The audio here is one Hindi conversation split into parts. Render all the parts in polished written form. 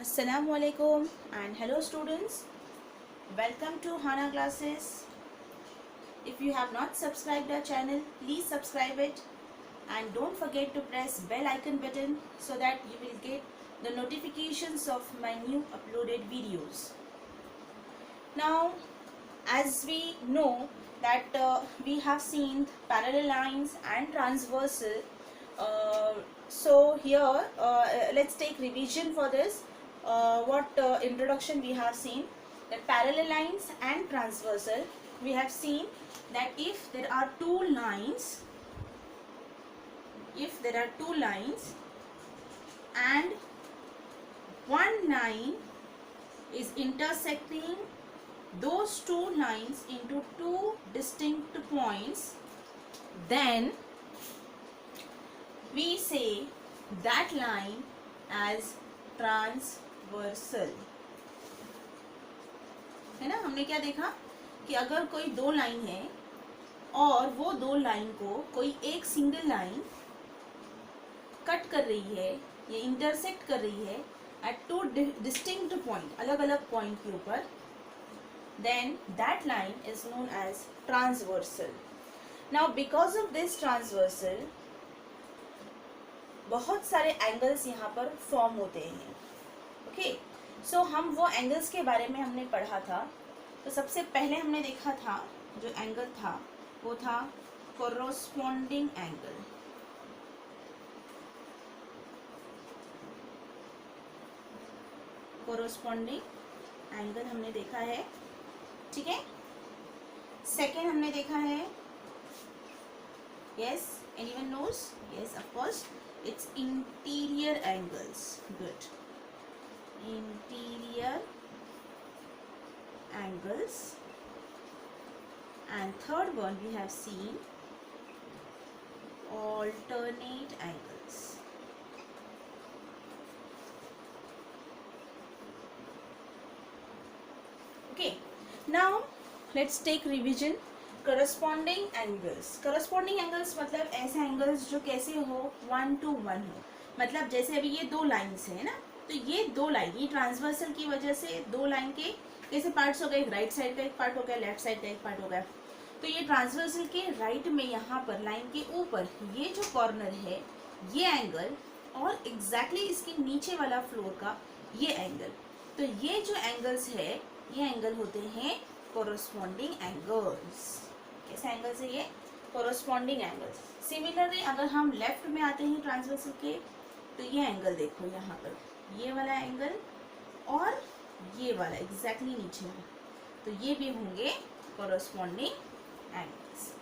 Assalamu alaikum and hello students. Welcome to Hana classes. If you have not subscribed our channel, please subscribe it and don't forget to press bell icon button so that you will get the notifications of my new uploaded videos. Now, as we know that we have seen parallel lines and transversal, so here let's take revision for this. What introduction we have seen, that parallel lines and transversal, we have seen that if there are two lines and one line is intersecting those two lines into two distinct points, then we say that line as transversal. है ना, हमने क्या देखा कि अगर कोई दो लाइन है और वो दो लाइन को कोई एक सिंगल लाइन कट कर रही है या इंटरसेक्ट कर रही है एट टू डिस्टिंक्ट पॉइंट, अलग अलग पॉइंट के ऊपर, then that line is known as transversal. Now because of this transversal, बहुत सारे एंगल्स यहाँ पर फॉर्म होते हैं. ओके, सो हम वो एंगल्स के बारे में हमने पढ़ा था. तो सबसे पहले हमने देखा था जो एंगल था वो था कोरोस्पोंडिंग एंगल. कोरोस्पोंडिंग एंगल हमने देखा है, ठीक है. सेकेंड हमने देखा है, yes, anyone knows? Yes, of course, it's interior angles. Good. Interior angles. And third one we have seen alternate angles. Okay, now let's take revision. Corresponding angles. Corresponding angles मतलब ऐसे एंगल्स जो कैसे हो, 1 to 1 हो. मतलब जैसे अभी ये दो लाइन्स है ना, तो ये दो लाइन, ये ट्रांसवर्सल की वजह से दो लाइन के कैसे पार्ट्स हो गए, एक राइट साइड का एक पार्ट हो गया, लेफ्ट साइड का एक पार्ट हो गया. तो ये ट्रांसवर्सल के राइट में यहाँ पर लाइन के ऊपर ये जो कॉर्नर है ये एंगल, और एग्जैक्टली इसके नीचे वाला फ्लोर का ये एंगल, तो ये जो एंगल्स है ये एंगल होते हैं कोरोस्पोंडिंग एंगल्स. कैसे एंगल्स है ये? Corresponding angles. सिमिलरली अगर हम लेफ्ट में आते हैं ट्रांसवर्सल के, तो ये एंगल देखो यहाँ पर, ये वाला एंगल और ये वाला एग्जैक्टली नीचे में, तो ये भी होंगे कोरोस्पोंडिंग एंगल्स.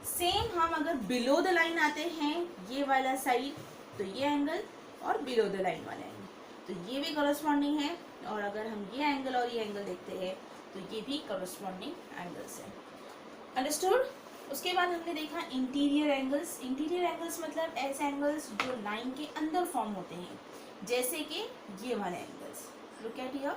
सेम हम अगर बिलो द लाइन आते हैं, ये वाला साइड, तो ये एंगल और बिलो द लाइन वाला एंगल, तो ये भी कोरोस्पोंडिंग है. और अगर हम ये एंगल और ये एंगल देखते हैं तो ये भी कोरोस्पोंडिंग एंगल्स है. अंडरस्टूड? उसके बाद हमने देखा इंटीरियर एंगल्स. इंटीरियर एंगल्स मतलब ऐसे एंगल्स जो लाइन के अंदर फॉर्म होते हैं, जैसे कि ये वाले एंगल्स. लुक एट हियर,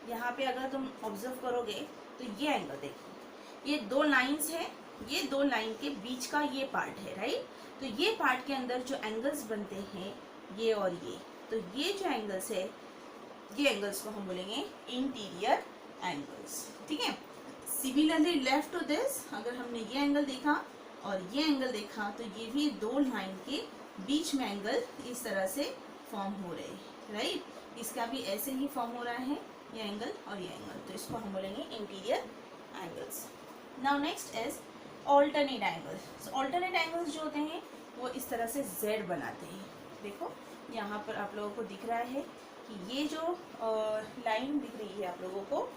यहाँ पे अगर तुम ऑब्जर्व करोगे तो ये एंगल देखो, ये दो लाइंस है, ये दो लाइन के बीच का ये पार्ट है, राइट. तो ये पार्ट के अंदर जो एंगल्स बनते हैं ये और ये, तो ये जो एंगल्स है ये एंगल्स को हम बोलेंगे इंटीरियर एंगल्स, ठीक है. सिमिलरली लेफ्ट टू दिस, अगर हमने ये एंगल देखा और ये एंगल देखा, तो ये भी दो लाइन के बीच में एंगल इस तरह से फॉर्म हो रहे हैं, राइट. इसका भी ऐसे ही फॉर्म हो रहा है, ये एंगल और ये एंगल, तो इसको हम बोलेंगे interior angles. Now next is alternate angles. Alternate angles जो होते हैं वो इस तरह से जेड बनाते हैं. देखो यहाँ पर आप लोगों को दिख रहा है कि ये जो लाइन दिख रही है आप लोगों को,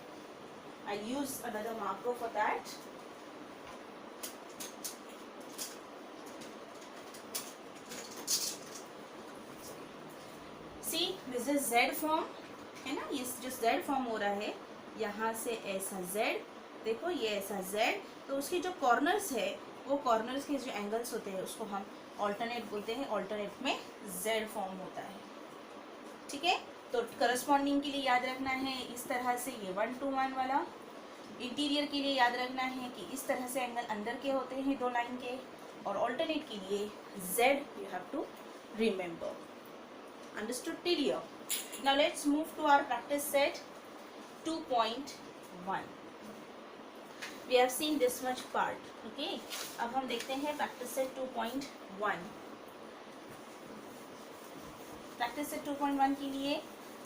I use another marker for that. See this is Z form, है ना. ये जो जेड फॉर्म हो रहा है, यहाँ से ऐसा जेड, देखो ये ऐसा जेड, तो उसकी जो कॉर्नर्स है वो कॉर्नर्स के जो एंगल्स होते हैं उसको हम ऑल्टरनेट बोलते हैं. ऑल्टरनेट में जेड फॉर्म होता है, ठीक है. तो करस्पॉन्डिंग के लिए याद रखना है इस तरह से ये 1 to 1 वाला. इंटीरियर के लिए याद रखना है कि इस तरह से एंगल अंदर के होते हैं दो लाइन के, और ऑल्टरनेट के लिए Z you have to remember. Understood till here? Now let's move to our practice set 2.1. We have seen this much part. Okay, अब हम देखते हैं practice set 2.1. Practice set 2.1 के लिए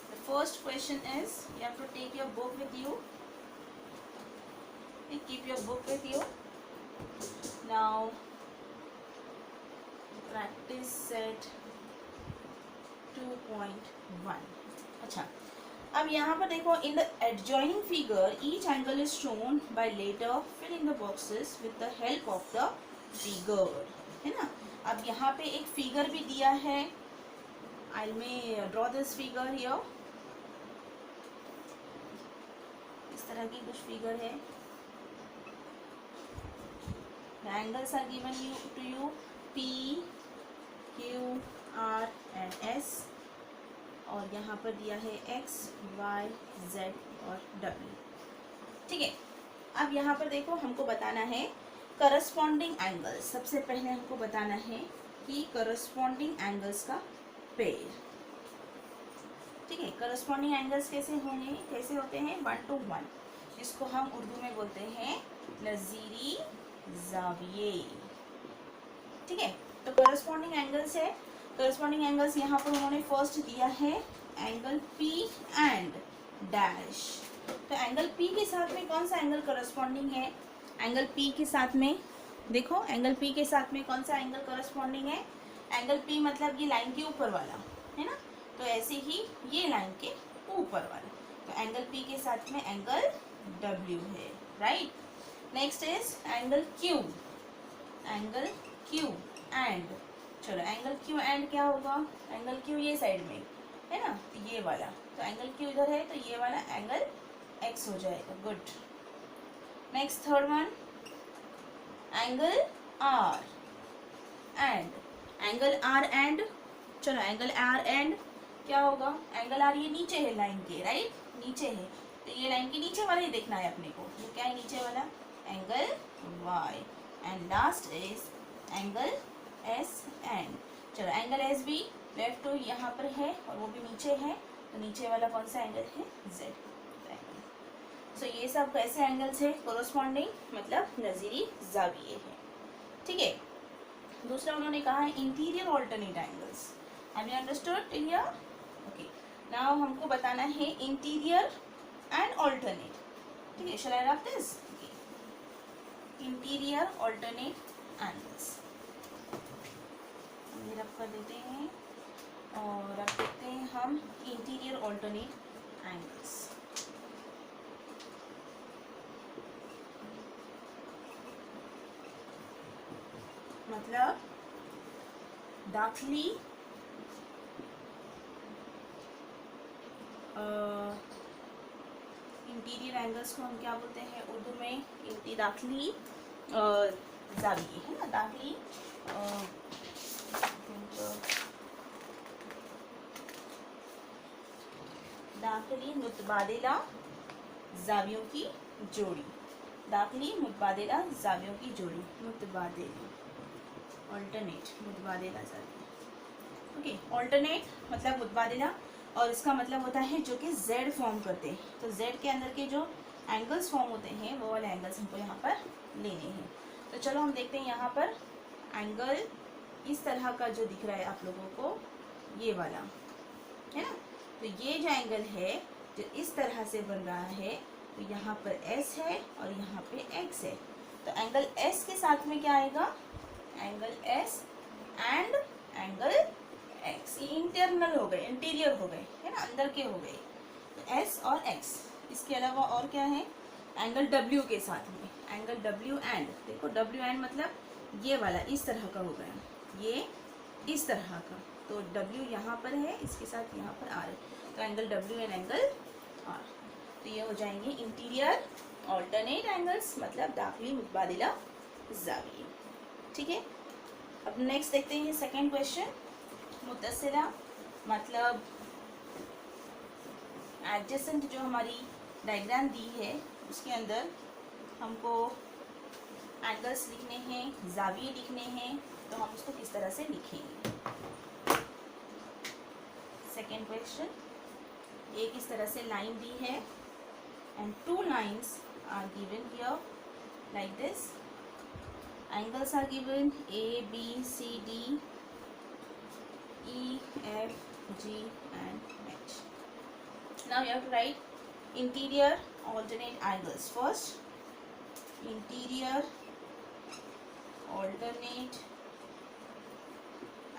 the first question is you have to take your book with you. Keep your book with you. Now practice set 2.1. अच्छा, अब यहाँ पर देखो, in the adjoining figure each angle is shown by later fill in the boxes with the help of the figure, है ना. अब यहाँ पे एक फिगर भी दिया है. I may draw this figure here. इस तरह की कुछ फिगर है. The angles are given to you P, Q, R and S, और यहाँ पर दिया है X, Y, Z और W. ठीक है, अब यहाँ पर देखो, हमको बताना है करस्पॉन्डिंग एंगल्स. सबसे पहले हमको बताना है कि करस्पॉन्डिंग एंगल्स का पेयर. ठीक है, करस्पॉन्डिंग एंगल्स कैसे होंगे, कैसे होते हैं? 1 to 1, जिसको हम उर्दू में बोलते हैं नज़ीरी ज़ाविये. ठीक है, तो करस्पॉन्डिंग एंगल्स है. करस्पॉन्डिंग एंगल्स यहाँ पर उन्होंने फर्स्ट दिया है एंगल P एंड डैश. तो एंगल P के साथ में कौन सा एंगल करस्पॉन्डिंग है? एंगल P के साथ में देखो, एंगल P के साथ में कौन सा एंगल करस्पॉन्डिंग है? एंगल P मतलब ये लाइन के ऊपर वाला है ना, तो ऐसे ही ये लाइन के ऊपर वाला. तो एंगल P के साथ में एंगल W है, right. Next is angle Q. Angle Q and, चलो एंगल Q एंड क्या होगा? एंगल Q ये साइड में है ना, ये वाला. तो एंगल Q इधर है, तो ये वाला एंगल X हो जाएगा. Good. Next third one, angle R and, angle R and, चलो एंगल R एंड क्या होगा? एंगल R ये नीचे है लाइन के, राइट, नीचे है, तो ये लाइन के नीचे वाला ही देखना है अपने को. ये क्या है नीचे वाला? Angle Y. And last is angle S and, चलो एंगल S भी लेफ्ट टू यहाँ पर है और वो भी नीचे है, तो नीचे वाला कौन सा एंगल है? Z. सो ये सब कैसे एंगल्स है? कोरोस्पॉन्डिंग, मतलब नज़ीरी ज़ाविये है. ठीक है, दूसरा उन्होंने कहा है interior alternate angles. Have you understood till here? Okay, now हमको बताना है इंटीरियर एंड ऑल्टरनेट. ठीक है, shall I write this? Interior alternate angles ये रख कर देते हैं और रख देते हैं हम इंटीरियर ऑल्टरनेट एंगल्स. मतलब दाखिली इंटीरियर एंगल्स को हम क्या बोलते हैं उर्दू में? दाखिली ज़ाविये, है ना, दाखिली दाखिली मुतबादिला ज़ावियों की जोड़ी. दाखिली मुतबादिला ज़ावियों की जोड़ी, मुतबादिला, ऑल्टरनेट, मुतबादिला ज़ाविया. ओके, ऑल्टरनेट मतलब मुतबादिला, और इसका मतलब होता है जो कि Z फॉर्म करते हैं. तो Z के अंदर के जो एंगल्स फॉर्म होते हैं वो वाले एंगल्स हमको यहाँ पर लेने हैं. तो चलो हम देखते हैं यहाँ पर एंगल इस तरह का जो दिख रहा है आप लोगों को, ये वाला है ना. तो ये जो एंगल है जो इस तरह से बन रहा है, तो यहाँ पर S है और यहाँ पे X है. तो एंगल S के साथ में क्या आएगा? Angle S and angle X. ये इंटरनल हो गए, इंटीरियर हो गए, है ना, अंदर के हो गए. तो S और X. इसके अलावा और क्या है? एंगल W के साथ में एंगल W एंड, देखो W एंड मतलब ये वाला इस तरह का हो गया, ये इस तरह का. तो W यहाँ पर है, इसके साथ यहाँ पर R है, तो angle W and angle R. तो ये हो जाएंगे इंटीरियर ऑल्टरनेट एंगल्स, मतलब दाखिली मुतबादिला ज़ाविये. ठीक है, अब नेक्स्ट देखते हैं सेकेंड क्वेश्चन. मुत्तसिला मतलब एडजेसेंट, जो हमारी डायग्राम दी है उसके अंदर हमको एंगल्स लिखने हैं, ज़ाविये लिखने हैं. तो हम उसको किस तरह से लिखेंगे? सेकेंड क्वेश्चन, एक इस तरह से लाइन दी है and two lines are given here like this. Angles are given A, B, C, D, E, F, G and H. Now you have to write interior alternate angles. First, interior alternate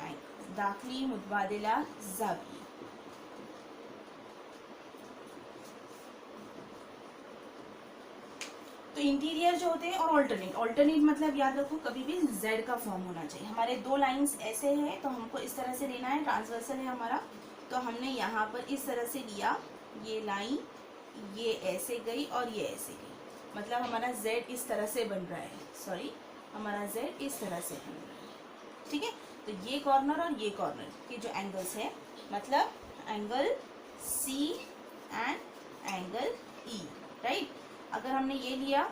angle. दाखिली मुतबादिला ज़ावी. तो इंटीरियर जो होते हैं और ऑल्टरनेट, ऑल्टरनेट मतलब याद रखो कभी भी z का फॉर्म होना चाहिए. हमारे दो लाइंस ऐसे हैं तो हमको इस तरह से लेना है, ट्रांसवर्सल है हमारा, तो हमने यहाँ पर इस तरह से लिया, ये लाइन ये ऐसे गई और ये ऐसे गई, मतलब हमारा z इस तरह से बन रहा है, सॉरी हमारा z इस तरह से बन रहा है. ठीक है, तो ये कॉर्नर और ये कॉर्नर के जो एंगल्स है, मतलब angle C and angle E, right. अगर हमने ये लिया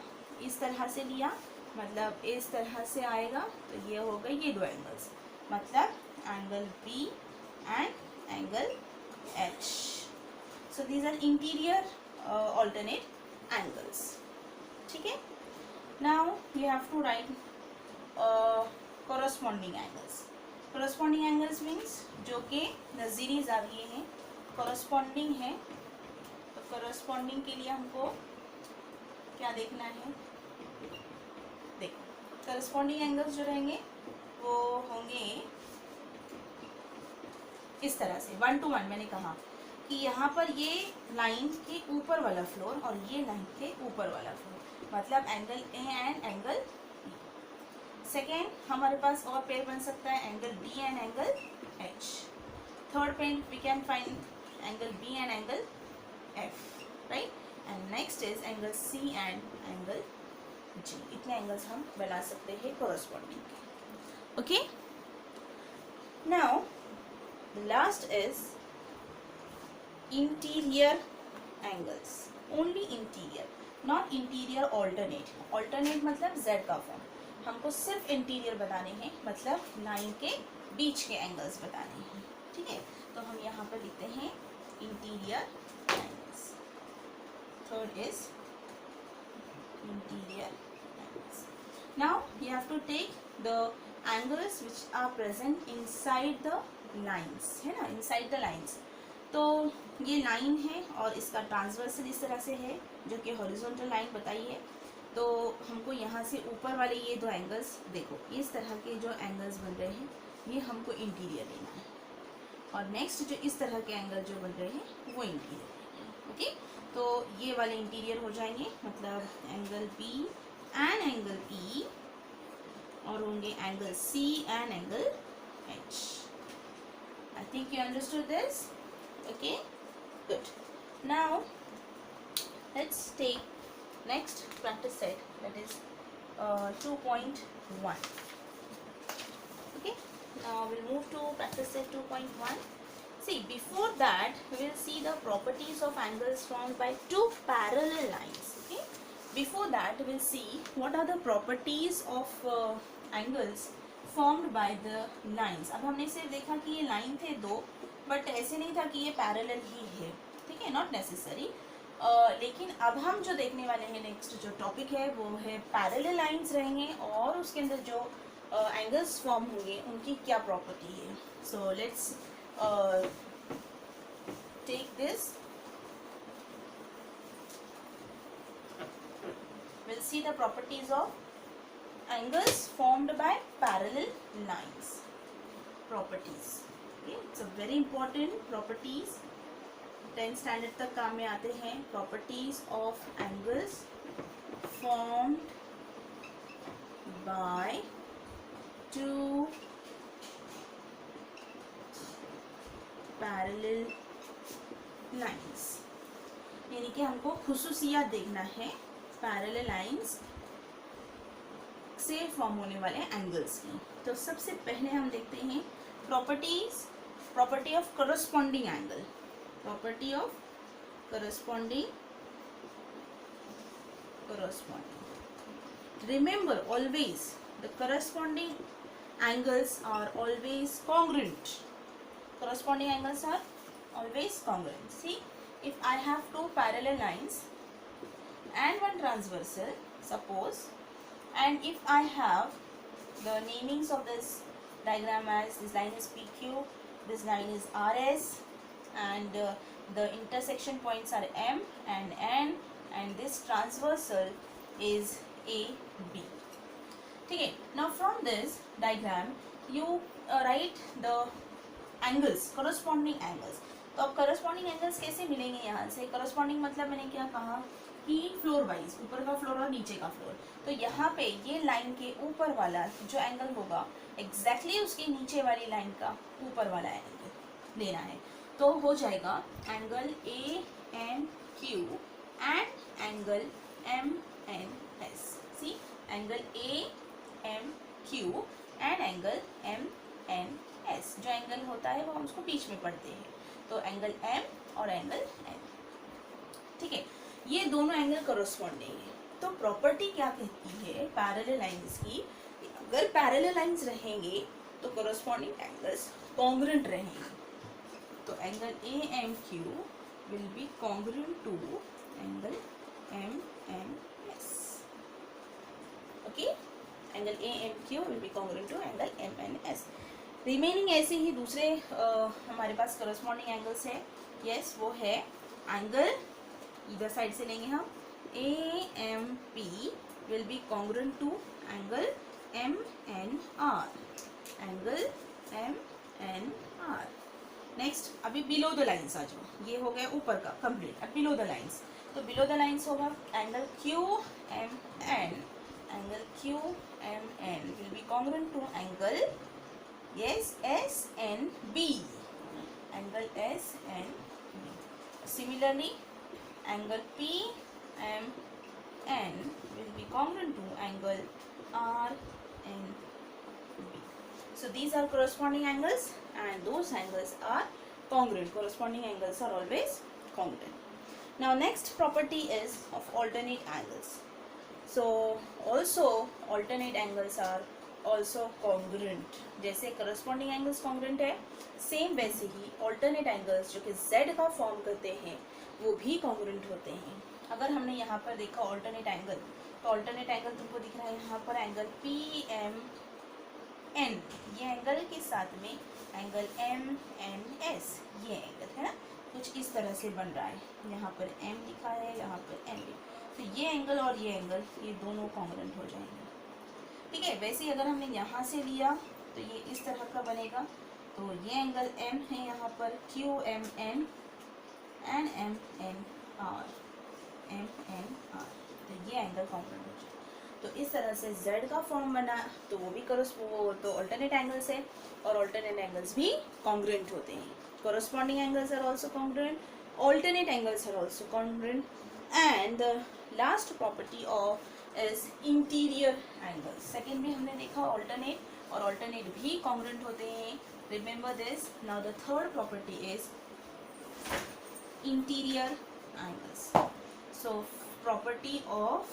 इस तरह से लिया, मतलब इस तरह से आएगा, तो ये हो गए ये दो एंगल्स, मतलब angle B and angle H. So these are interior alternate angles. ठीक है, now you have to write corresponding angles. Corresponding angles means जो कि नज़ीरी ज़ाविये हैं, कॉरस्पॉन्डिंग है. तो कॉरस्पॉन्डिंग के लिए हमको क्या देखना है, देखो करस्पॉन्डिंग एंगल्स जो रहेंगे वो होंगे इस तरह से 1 to 1. मैंने कहा कि यहाँ पर ये लाइन के ऊपर वाला फ्लोर और ये लाइन के ऊपर वाला फ्लोर, मतलब angle A and angle B. Second हमारे पास और पेयर बन सकता है angle B and angle H. Third pair we can find angle B and angle F, right. And next is angle C and angle G. इतने एंगल्स हम बना सकते हैं कोरस्पॉन्डिंग के. Okay, now last is interior angles. Only interior, not interior alternate. Alternate मतलब Z का फॉर्म. हमको सिर्फ इंटीरियर बताने हैं, मतलब लाइन के बीच के एंगल्स बताने हैं. ठीक है, तो हम यहाँ पर लिखते हैं interior angles. Third is interior angles. Now you have to take the angles which are present inside the lines, है ना, inside the lines. तो ये लाइन है और इसका ट्रांसवर्सल इस तरह से है जो कि हॉरिजॉन्टल लाइन बताई है. तो हमको यहाँ से ऊपर वाले ये दो एंगल्स, देखो इस तरह के जो एंगल्स बन रहे हैं ये हमको इंटीरियर लेना है, और नेक्स्ट जो इस तरह के एंगल जो बन रहे हैं वो इंटीरियर. ओके, तो ये वाले इंटीरियर हो जाएंगे, मतलब angle B and angle E, और होंगे angle C and angle H. I think you understood this. Okay, good. Now let's take next practice set, that is 2.1. Okay, now we'll move to practice set 2.1. See, before that we will see the properties of angles formed by two parallel lines. Okay, before that we will see what are the properties of angles formed by the lines. अब हमने सिर्फ देखा कि ये लाइन थे दो, बट ऐसे नहीं था कि ये पैरेलल ही है. ठीक है, नॉट नेसेसरी. लेकिन अब हम जो देखने वाले हैं नेक्स्ट जो टॉपिक है वो है पैरेलल लाइंस रहेंगे, और उसके अंदर जो एंगल्स फॉर्म होंगे उनकी क्या प्रॉपर्टी है. So let's take this. We'll see the properties of angles formed by parallel lines. Properties. Okay, it's a very important properties. 10th standard तक काम में आते हैं. Properties of angles formed by two parallel lines. यानी कि हमको खुसूसियात देखना है पैरेलल लाइंस से फॉर्म होने वाले एंगल्स की. तो सबसे पहले हम देखते हैं properties, property of corresponding angle. Property of corresponding. Remember always the corresponding angles are always congruent. Corresponding angles are always congruent. See, if I have two parallel lines and one transversal, suppose, and if I have the namings of this diagram as this line is PQ, this line is RS, and the intersection points are M and N, and this transversal is AB. Okay, now from this diagram you write the angles, corresponding angles. तो अब corresponding angles कैसे मिलेंगे यहाँ से? corresponding मतलब मैंने क्या कहा कि फ्लोर वाइज, ऊपर का फ्लोर और नीचे का फ्लोर. तो यहाँ पे ये लाइन के ऊपर वाला जो एंगल होगा एग्जैक्टली उसके नीचे वाली लाइन का ऊपर वाला एंगल लेना है. तो हो जाएगा angle AMQ and angle MNS. See, angle AMQ and angle MNS. जो एंगल होता है वो हम उसको बीच में पढ़ते हैं. तो एंगल M और एंगल N. ठीक है, ये दोनों एंगल कॉरस्पॉन्डिंग है. तो प्रॉपर्टी क्या कहती है पैरेलल लाइंस की? अगर पैरेलल लाइंस रहेंगे तो कॉरस्पॉन्डिंग एंगल्स कॉन्ग्रुएंट रहेंगे. तो angle AMQ will be congruent to angle MNS. Okay, angle AMQ will be congruent to angle MNS. Remaining ऐसे ही दूसरे हमारे पास कॉरस्पॉन्डिंग एंगल्स है. यस, वो है एंगल इधर साइड से लेंगे हम AMP will be congruent to angle MNR. Angle MNR. Next, अभी बिलो द लाइंस आ जाओ. ये हो गया ऊपर का कंप्लीट. अब बिलो द लाइंस, तो बिलो द लाइंस होगा angle QMN. Angle QMN will be congruent to angle SNB. Angle SNB. Similarly, angle PMN will be congruent to angle RNB. So these are corresponding angles, and those angles are congruent. Corresponding angles are always congruent. Now next property is of alternate angles. So also alternate angles are also congruent. जैसे corresponding angles congruent है, सेम वैसे ही alternate angles जो कि Z का फॉर्म करते हैं वो भी congruent होते हैं. अगर हमने यहाँ पर देखा alternate angle, तो alternate angle तुमको दिख रहा है यहाँ पर एंगल PMN, ये एंगल के साथ में एंगल MNS, ये एंगल है ना, कुछ इस तरह से बन रहा है. यहाँ पर M लिखा है, यहाँ पर M. तो ये एंगल और ये एंगल, ये दोनों congruent हो जाएंगे. ठीक है, वैसे ही अगर हमने यहाँ से लिया तो ये इस तरह का बनेगा. तो ये एंगल M है यहाँ पर QMN एंड MNR. तो ये एंगल कॉन्ग्रुएंट हो जाए. तो इस तरह से Z का फॉर्म बना, तो वो भी तो अल्टरनेट एंगल्स है, और अल्टरनेट एंगल्स भी कॉन्ग्रुएंट होते हैं. corresponding angles are also congruent, alternate angles are also congruent, and the last property of is interior angle. Second भी हमने देखा ऑल्टरनेट, और ऑल्टरनेट भी कॉन्ग्रुएंट होते हैं. Remember this. Now the third property is interior angles. So property of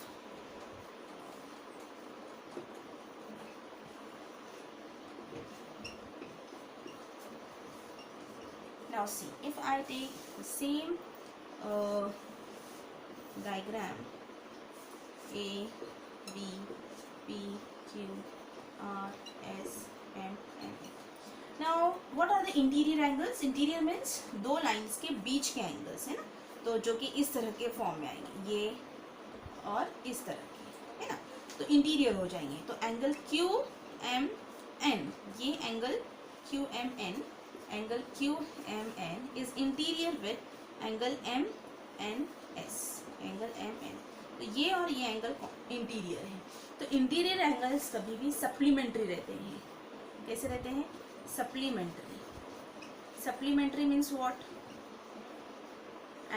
now see, if I take the same diagram A, B, P, Q, R, S, M, N. Now what are the interior angles? Interior means दो लाइंस के बीच के एंगल्स है ना, तो जो कि इस तरह के फॉर्म में आएंगे, ये और इस तरह के, है ना, तो इंटीरियर हो जाएंगे. तो एंगल QMN, ये angle QMN, angle QMN is interior with angle MNS, angle MN. तो ये और ये एंगल इंटीरियर है. तो इंटीरियर एंगल्स कभी भी सप्लीमेंट्री रहते हैं. कैसे रहते हैं? Supplementary. Supplementary means what?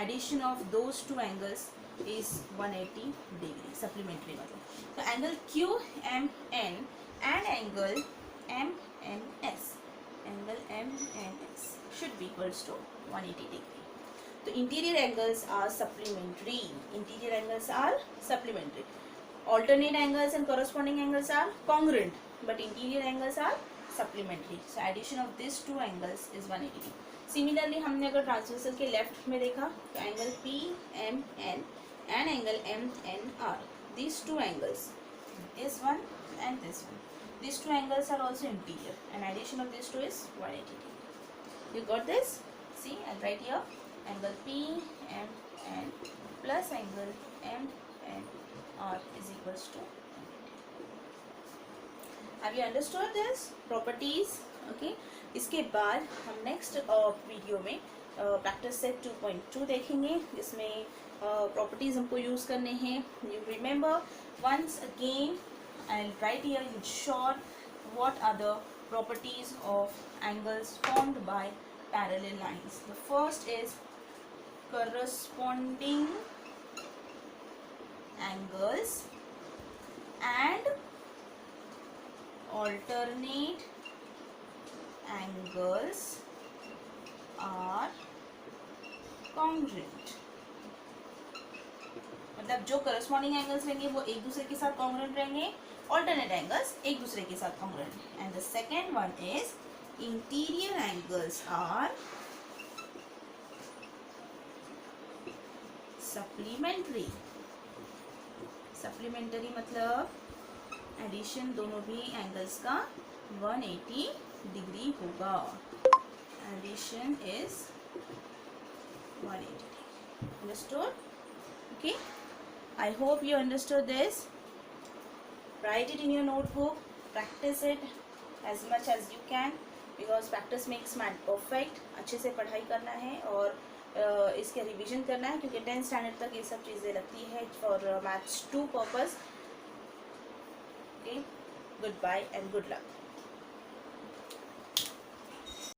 Addition of those two angles is 180 degree. Supplementary मतलब तो angle QMN and angle MNS, angle MNS should be equals to 180 degree. So interior angles are supplementary. Interior angles are supplementary. Alternate angles and corresponding angles are congruent, but interior angles are supplementary. So addition of these two angles is 180 degree. Similarly हमने अगर ट्रांसवर्सल के लेफ्ट में देखा तो angle P M N and angle M N R, these two angles, this one and this one, these two angles are also interior and addition of these two is 180 degree. You got this? See, I'll write here angle P M N plus angle M N R is equals to 180. Have you understood this properties? Okay. इसके बाद हम नेक्स्ट वीडियो में प्रैक्टिस सेट 2.2 देखेंगे, जिसमें प्रॉपर्टीज हमको यूज़ करने हैं. You remember once again I will write here in short what are the properties of angles formed by parallel lines. The first is corresponding angles and alternate angles are congruent. मतलब जो करस्पॉन्डिंग एंगल्स रहेंगे वो एक दूसरे के साथ कॉन्ग्रुएंट रहेंगे, ऑल्टरनेट एंगल्स एक दूसरे के साथ congruent. And the second one is interior angles are supplementary. Supplementary मतलब एडिशन दोनों भी एंगल्स का 180 डिग्री होगा. Addition is 180 degree. Understood? Okay. I hope you understood this. Write it in your notebook. Practice it as much as you can because practice makes man perfect. अच्छे से पढ़ाई करना है और इसके रिवीजन करना है क्योंकि 10th स्टैंडर्ड तक ये सब चीज़ें लगती है for maths 2 purpose. Okay, good bye and good luck.